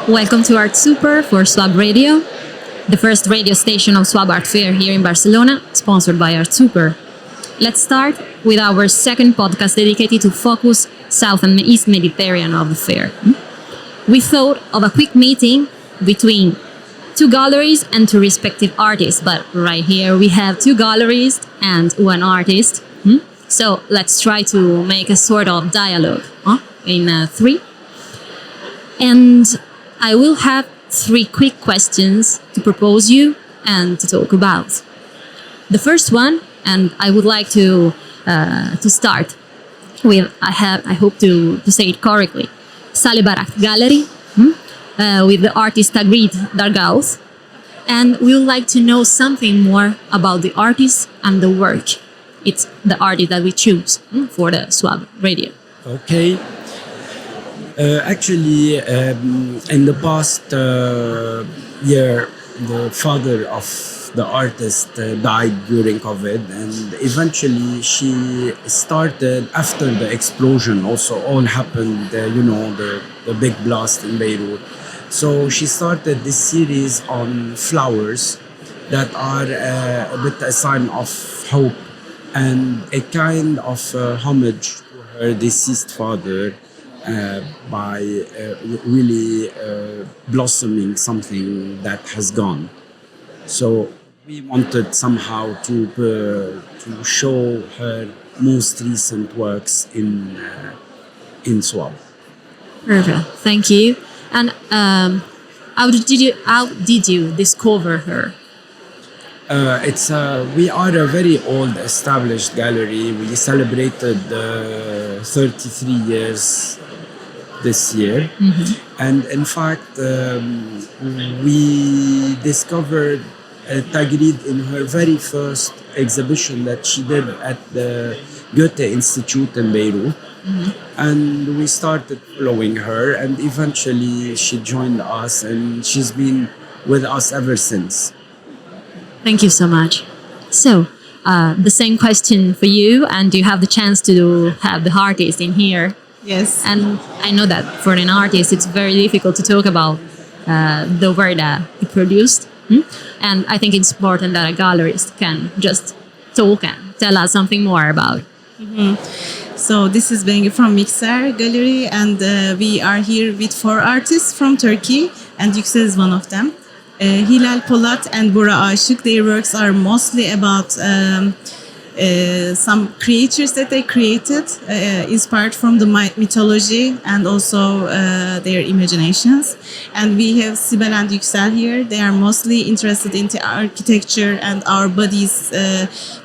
Welcome to Art Super for Swab Radio, the first radio station of Swab Art Fair here in Barcelona, sponsored by Art Super. Let's start with our second podcast dedicated to focus South and East Mediterranean of the fair. We thought of a quick meeting between two galleries and two respective artists, but right here we have two galleries and one artist. So let's try to make a sort of dialogue in three. And I will have three quick questions to propose you and to talk about. The first one, and I would like to start with, I hope to say it correctly, Salebarakat Gallery, with the artist Tagreed Darghouth. And we would like to know something more about the artist and the work. It's the artist that we choose for the Swab Radio. Okay. Actually, in the past year, the father of the artist died during COVID, and eventually she started after the explosion. Also, all happened, the big blast in Beirut. So she started this series on flowers that are a bit a sign of hope and a kind of homage to her deceased father. By really blossoming something that has gone. So we wanted somehow to show her most recent works in Swab. Perfect, thank you. And how did you discover her? We are a very old established gallery. We celebrated 33 years this year. And in fact, we discovered Tagreed in her very first exhibition that she did at the Goethe Institute in Beirut. And we started following her, and eventually she joined us, and she's been with us ever since. Thank you so much. So, the same question for you, and you have the chance to have the artist in here. Yes. And I know that for an artist, it's very difficult to talk about the work that he produced. And I think it's important that a gallerist can just talk and tell us something more about. So this is Bengi from Yuksel Gallery, and we are here with 4 artists from Turkey, and Yuksel is one of them. Hilal Polat and Bora Aşık, their works are mostly about some creatures that they created, inspired from the mythology and also their imaginations. And we have Sibel and Yuksel here. They are mostly interested in the architecture and our body's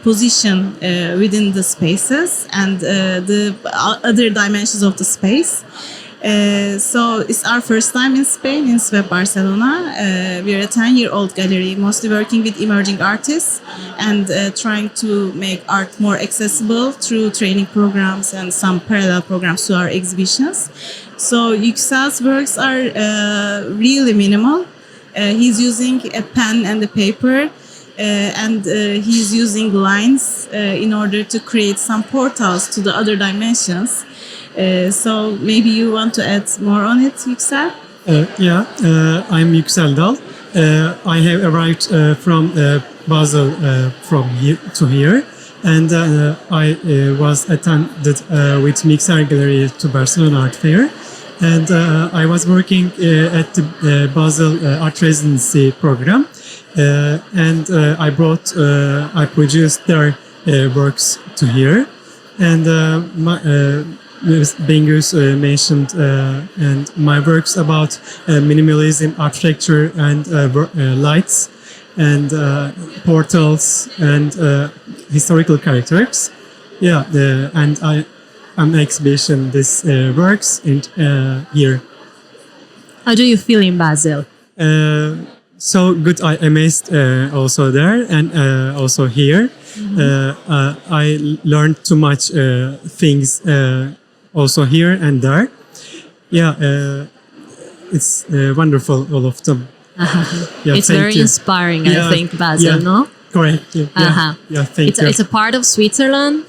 position within the spaces and the other dimensions of the space. So it's our first time in Spain, in Swab Barcelona. We are a 10-year-old gallery, mostly working with emerging artists and trying to make art more accessible through training programs and some parallel programs to our exhibitions. So Yuksel's works are really minimal. He's using a pen and a paper, and he's using lines in order to create some portals to the other dimensions. So maybe you want to add more on it, Yuksel? I'm Yuksel Dal. I have arrived from Basel from here to here, and I was attended with Mixer Gallery to Barcelona Art Fair, and I was working at the Basel Art Residency program, and I produced their works to here, and Bengus mentioned and my works about minimalism, architecture, and lights, and portals, and historical characters. And I'm exhibition this works in here. How do you feel in Basel? So good. I amazed also there and also here. I learned too much things. Also here and there. It's wonderful, all of them. It's very inspiring, I think, Basel, no? Correct. Thank you. It's a part of Switzerland.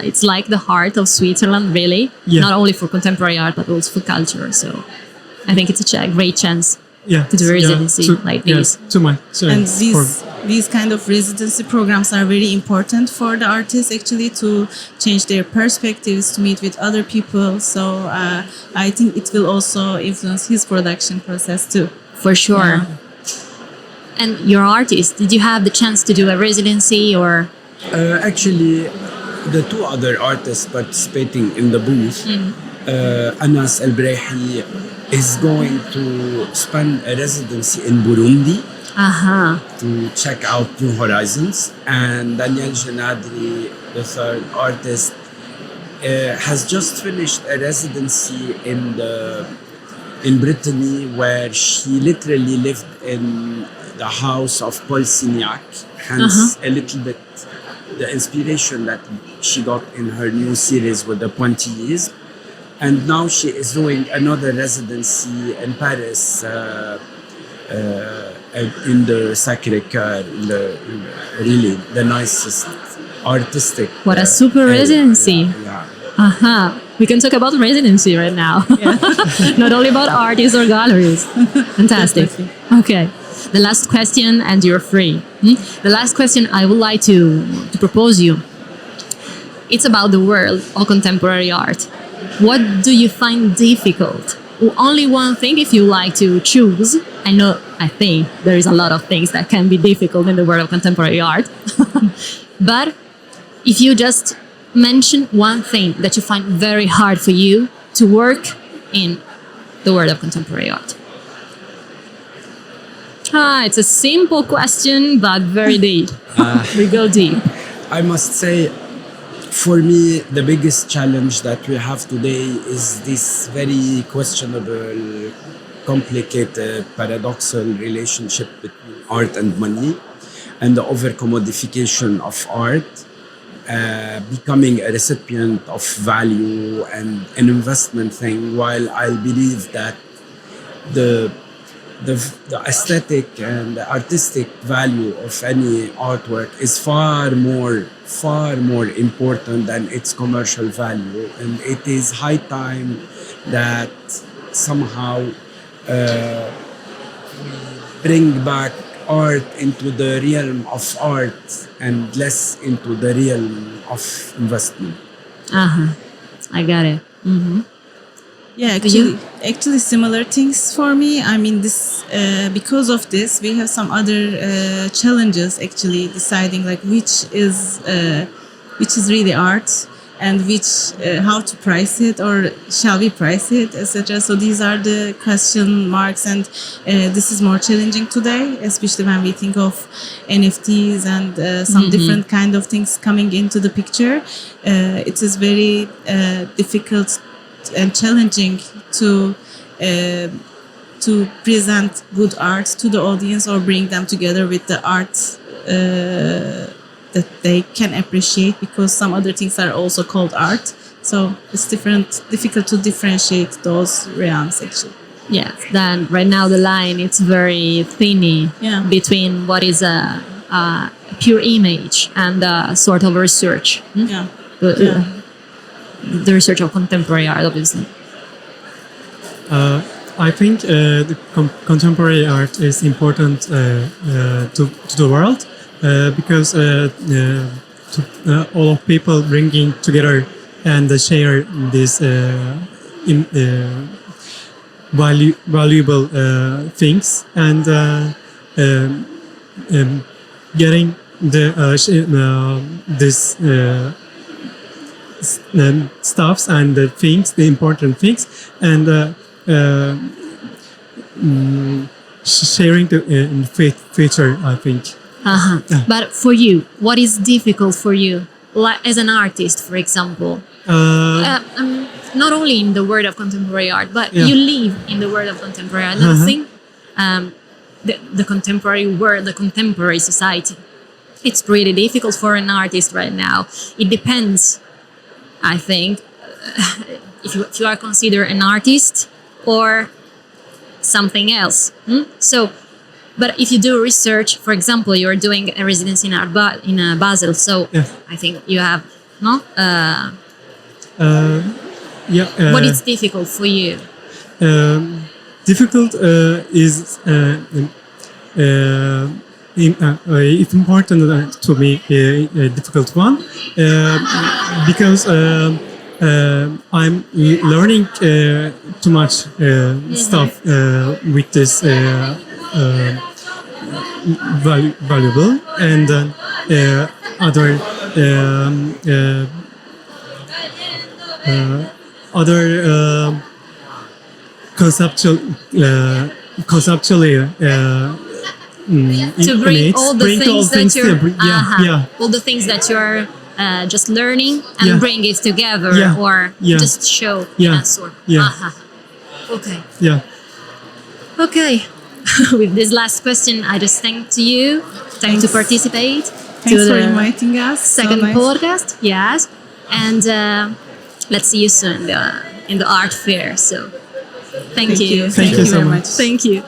It's like the heart of Switzerland, really. Not only for contemporary art, but also for culture. So I think it's a great chance Yeah, to do residency like this. Too much. And these kind of residency programs are very important for the artists actually to change their perspectives, to meet with other people. So I think it will also influence his production process too. For sure. Yeah. And your artist, did you have the chance to do a residency or? Actually, the two other artists participating in the booth, Anas El Braihi is going to spend a residency in Burundi to check out new horizons, and Daniel Janadri, the third artist, has just finished a residency in Brittany, where she literally lived in the house of Paul Signac, hence a little bit the inspiration that she got in her new series with the Pointillés. And now she is doing another residency in Paris, in the Sacré-Cœur, really the nicest artistic. What a super area. residency. Yeah. We can talk about residency right now. Not only about artists or galleries. Fantastic. Okay. The last question, and you're free. The last question I would like to propose you. It's about the world of contemporary art. What do you find difficult? Only one thing, if you like to choose. I think there is a lot of things that can be difficult in the world of contemporary art. But if you just mention one thing that you find very hard for you to work in the world of contemporary art. It's a simple question, but very deep. We go deep. I must say, for me, the biggest challenge that we have today is this very questionable, complicated, paradoxal relationship between art and money, and the over-commodification of art, becoming a recipient of value and an investment thing, while I believe that the aesthetic and the artistic value of any artwork is far more important than its commercial value, and it is high time that somehow bring back art into the realm of art and less into the realm of investment. I got it. Yeah, actually similar things for me. I mean, this because of this, we have some other challenges actually deciding like which is really art and how to price it, or shall we price it, etc. So these are the question marks, and this is more challenging today, especially when we think of NFTs and some different kind of things coming into the picture. It is very difficult and challenging to present good art to the audience, or bring them together with the art that they can appreciate, because some other things are also called art. So it's difficult to differentiate those realms actually. Yes, then right now the line it's very thinny between what is a pure image and a sort of research. The research of contemporary art, obviously. I think the contemporary art is important to the world because all of people bringing together and share these valuable things, and getting this stuffs and the things, the important things, and sharing in future, I think. But for you, what is difficult for you, as an artist, for example? Not only in the world of contemporary art, but you live in the world of contemporary art. I think the contemporary world, the contemporary society, it's pretty difficult for an artist right now. It depends, I think, if you are considered an artist or something else. So, but if you do research, for example, you're doing a residency in Basel, so I think you have what is difficult for you? difficult is it's important to me, a difficult one, because I'm learning too much stuff with this valuable, and other conceptually To bring all the things that you're, yeah. all the things that you're just learning and Yeah. bring it together, Yeah. or Yeah. just show Yeah. us, or Yeah. Okay. Yeah. Okay. With this last question, I just thank to you. Thanks to participate. Thanks to for the inviting us. second So nice. podcast. Yes. And let's see you soon in the art fair. So thank you. Thank you so very much. much. Thank you.